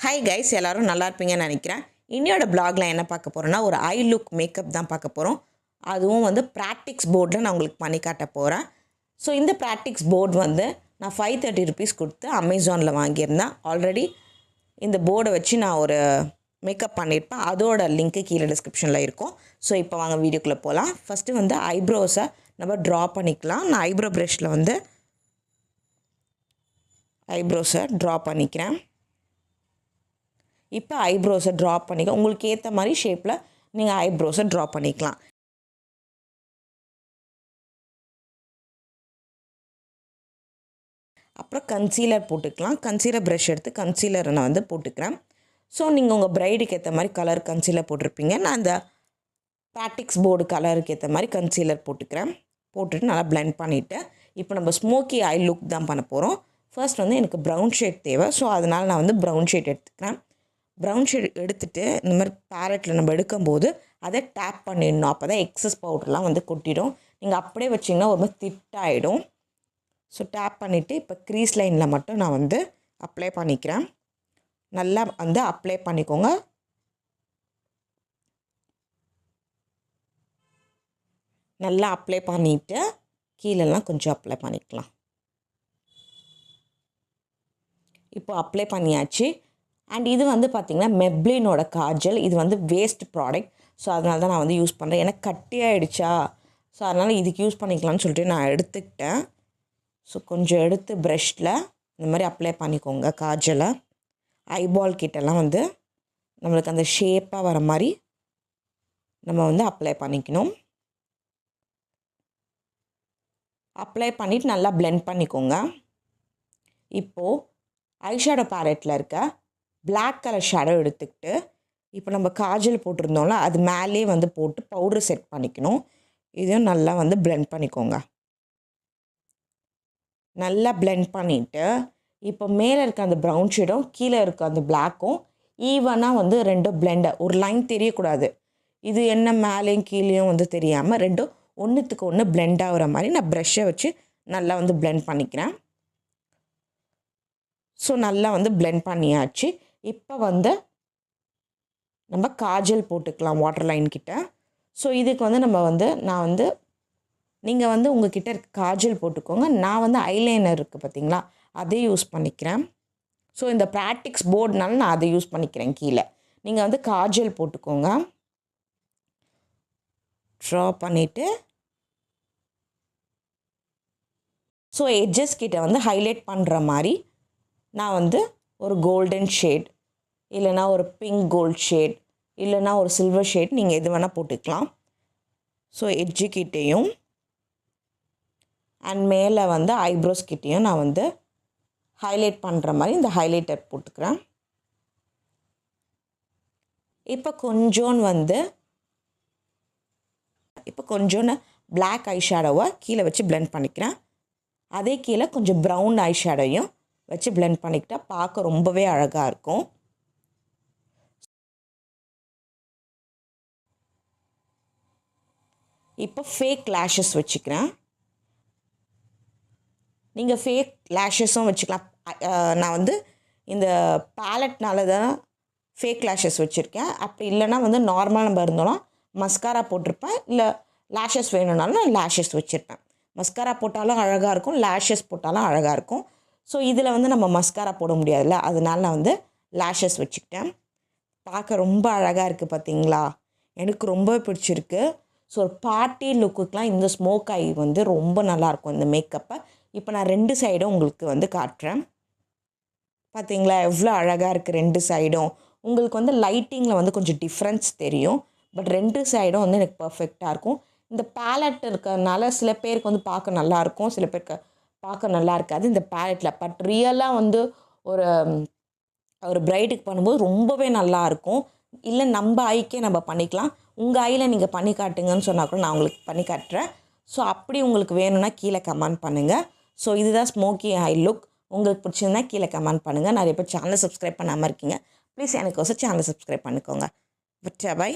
Hi guys, எல்லோரும் நல்லா இருப்பீங்கன்னு நினைக்கிறேன். இன்னையோட பிளாகில் என்ன பார்க்க போகிறோன்னா, ஒரு ஐ லுக் மேக்கப் தான் பார்க்க போகிறோம். அதுவும் வந்து ப்ராக்டிக்ஸ் போர்டில் நான் உங்களுக்கு பண்ணி காட்ட போகிறேன். ஸோ இந்த ப்ராக்டிக்ஸ் போர்டு வந்து நான் 530 ருபீஸ் கொடுத்து அமேசானில் வாங்கியிருந்தேன். ஆல்ரெடி இந்த போர்டை வச்சு நான் ஒரு மேக்கப் பண்ணியிருப்பேன். அதோட லிங்க்கு கீழே டிஸ்கிரிப்ஷனில் இருக்கும். ஸோ இப்போ வாங்க வீடியோக்குள்ளே போகலாம். ஃபஸ்ட்டு வந்து ஐப்ரோஸை நம்ம ட்ரா பண்ணிக்கலாம். நான் ஐப்ரோ ப்ரஷில் வந்து ஐப்ரோஸை ட்ரா பண்ணிக்கிறேன். இப்போ ஐப்ரோஸை ட்ரா பண்ணிக்க உங்களுக்கு ஏற்ற மாதிரி ஷேப்பில் நீங்கள் ஐப்ரோஸை ட்ரா பண்ணிக்கலாம். அப்புறம் கன்சீலர் போட்டுக்கலாம். கன்சீலர் ப்ரஷ் எடுத்து கன்சீலரை நான் வந்து போட்டுக்கிறேன். ஸோ நீங்கள் உங்கள் ப்ரைடுக்கு ஏற்ற மாதிரி கலர் கன்சீலர் போட்டிருப்பீங்க. நான் அந்த ப்ராக்டிக்ஸ் போர்டு கலருக்கு ஏற்ற மாதிரி கன்சீலர் போட்டுக்கிறேன். போட்டுட்டு நல்லா பிளெண்ட் பண்ணிவிட்டு இப்போ நம்ம ஸ்மோக்கி ஐ லுக் தான் பண்ண போகிறோம். ஃபர்ஸ்ட் வந்து எனக்கு ப்ரௌன் ஷேட் தேவை. ஸோ அதனால் நான் வந்து ப்ரௌன் ஷேட் எடுத்துக்கிறேன். ப்ரௌன் ஷேட் எடுத்துகிட்டு இந்த மாதிரி பேலட்டில் நம்ம எடுக்கும்போது அதை டேப் பண்ணிடணும். அப்போ தான் எக்ஸஸ் பவுடர்லாம் வந்து கொட்டிடும். நீங்கள் அப்படியே வச்சிங்கன்னா ஒரு மாதிரி திட்டாகிடும். ஸோ டேப் பண்ணிவிட்டு இப்போ க்ரீஸ் லைனில் மட்டும் நான் வந்து அப்ளை பண்ணிக்கிறேன். நல்லா வந்து அப்ளை பண்ணிக்கோங்க. நல்லா அப்ளை பண்ணிவிட்டு கீழெல்லாம் கொஞ்சம் அப்ளை பண்ணிக்கலாம். இப்போ அப்ளை பண்ணியாச்சு. அண்ட் இது வந்து பார்த்திங்கன்னா மெப்ளினோட காஜல். இது வந்து வேஸ்ட் ப்ராடக்ட். ஸோ அதனால தான் நான் வந்து யூஸ் பண்ணுறேன். எனக்கு கட்டியாகிடுச்சா, ஸோ அதனால் இதுக்கு யூஸ் பண்ணிக்கலாம்னு சொல்லிட்டு நான் எடுத்துக்கிட்டேன். ஸோ கொஞ்சம் எடுத்து ப்ரஷில் இந்த மாதிரி அப்ளை பண்ணிக்கோங்க. காஜலை ஐபால் கிட்டெல்லாம் வந்து நம்மளுக்கு அந்த ஷேப்பாக வர மாதிரி நம்ம வந்து அப்ளை பண்ணிக்கணும். அப்ளை பண்ணிவிட்டு நல்லா பிளெண்ட் பண்ணிக்கோங்க. இப்போது ஐஷேடோ பேலட்டில் இருக்க பிளாக் கலர் ஷேடோ எடுத்துக்கிட்டு இப்போ நம்ம காஜல் போட்டிருந்தோம்ல அது மேலே வந்து போட்டு பவுடர் செட் பண்ணிக்கணும். இதையும் நல்லா வந்து பிளெண்ட் பண்ணிக்கோங்க. நல்லா பிளெண்ட் பண்ணிவிட்டு இப்போ மேலே இருக்க அந்த ப்ரௌன் ஷேடும் கீழே இருக்க அந்த பிளாக்கும் ஈவனாக வந்து ரெண்டும் பிளெண்டை ஒரு லைன் தெரியக்கூடாது. இது என்ன மேலேயும் கீழேயும் வந்து தெரியாமல் ரெண்டும் ஒன்றுத்துக்கு ஒன்று பிளெண்ட் ஆகிற மாதிரி நான் ப்ரஷ்ஷை வச்சு நல்லா வந்து பிளெண்ட் பண்ணிக்கிறேன். ஸோ நல்லா வந்து பிளெண்ட் பண்ணியாச்சு. இப்போ வந்து நம்ம காஜல் போட்டுக்கலாம் வாட்டர் லைன் கிட்ட. ஸோ இதுக்கு வந்து நான் வந்து நீங்கள் வந்து உங்கள் கிட்ட இருக்க காஜல் போட்டுக்கோங்க. நான் வந்து ஐலைனர் இருக்குது பார்த்தீங்களா, அதை யூஸ் பண்ணிக்கிறேன். ஸோ இந்த ப்ராக்டிக்ஸ் போர்டுனால நான் அதை யூஸ் பண்ணிக்கிறேன். கீழே நீங்கள் வந்து காஜல் போட்டுக்கோங்க. ட்ரா பண்ணிவிட்டு ஸோ எட்ஜஸ் கிட்ட வந்து ஹைலைட் பண்ணுற மாதிரி நான் வந்து ஒரு கோல்டன் ஷேட் இல்லைனா ஒரு பிங்க் கோல்ட் ஷேட் இல்லைனா ஒரு சில்வர் ஷேட் நீங்கள் எது வேணால் போட்டுக்கலாம். ஸோ எட்ஜு கிட்டேயும் அண்ட் மேலே வந்து ஐப்ரோஸ் கிட்டேயும் நான் வந்து ஹைலைட் பண்ணுற மாதிரி இந்த ஹைலைட்டர் போட்டுக்கிறேன். இப்போ கொஞ்சோன்னு பிளாக் ஐ ஷேடோவை கீழே வச்சு பிளெண்ட் பண்ணிக்கிறேன். அதே கீழே கொஞ்சம் ப்ரௌன் ஐ ஷேடோவையும் வச்சு பிளெண்ட் பண்ணிக்கிட்டால் பார்க்க ரொம்பவே அழகாக இருக்கும். இப்போ ஃபேக் லேஷஸ் வச்சுக்கிறேன். நீங்கள் ஃபேக் லேஷஸும் வச்சுக்கலாம். நான் வந்து இந்த பேலட்னால தான் ஃபேக் லேஷஸ் வச்சுருக்கேன். அப்படி இல்லைனா வந்து நார்மலாக நம்ம இருந்தோம்னா மஸ்காரா போட்டிருப்பேன். இல்லை லேஷஸ் வேணும்னாலும் நான் லேஷஸ் வச்சுருப்பேன். மஸ்காரா போட்டாலும் அழகாக இருக்கும், லேஷஸ் போட்டாலும் அழகாக இருக்கும். ஸோ இதில் வந்து நம்ம மஸ்காரா போட முடியாதுல்ல, அதனால நான் வந்து லேஷஸ் வச்சுக்கிட்டேன். பார்க்க ரொம்ப அழகாக இருக்குது பார்த்தீங்களா, எனக்கு ரொம்ப பிடிச்சிருக்கு. ஸோ ஒரு பார்ட்டி லுக்குக்கெலாம் இந்த ஸ்மோக் ஐ வந்து ரொம்ப நல்லாயிருக்கும் இந்த மேக்கப்பை. இப்போ நான் 2 சைடும் உங்களுக்கு வந்து காட்டுறேன். பார்த்தீங்களா எவ்வளோ அழகாக இருக்குது 2 சைடும். உங்களுக்கு வந்து லைட்டிங்கில் வந்து கொஞ்சம் டிஃப்ரென்ஸ் தெரியும். பட் 2 சைடும் வந்து எனக்கு பர்ஃபெக்டாக இருக்கும். இந்த பேலட் இருக்கிறதுனால சில பேருக்கு வந்து பார்க்க நல்லாயிருக்கும், சில பேருக்கு பார்க்க நல்லா இருக்காது இந்த பேலட்டில். பட் ரியலாக வந்து ஒரு ப்ரைடுக்கு பண்ணும்போது ரொம்பவே நல்லாயிருக்கும். இல்லை நம்ம ஐக்கே நம்ம பண்ணிக்கலாம். உங்கள் ஐயில் நீங்கள் பண்ணி காட்டுங்கன்னு சொன்னால் கூட நான் உங்களுக்கு பண்ணி காட்டுறேன். ஸோ அப்படி உங்களுக்கு வேணும்னா கீழே கமெண்ட் பண்ணுங்கள். ஸோ இதுதான் ஸ்மோக்கி ஐ லுக். உங்களுக்கு பிடிச்சிருந்தா கீழே கமெண்ட் பண்ணுங்கள். நிறைய பேர் சேனலை சப்ஸ்கிரைப் பண்ணாமல் இருக்கீங்க. ப்ளீஸ் எனக்கு சேனலை சப்ஸ்கிரைப் பண்ணிக்கோங்க. பை.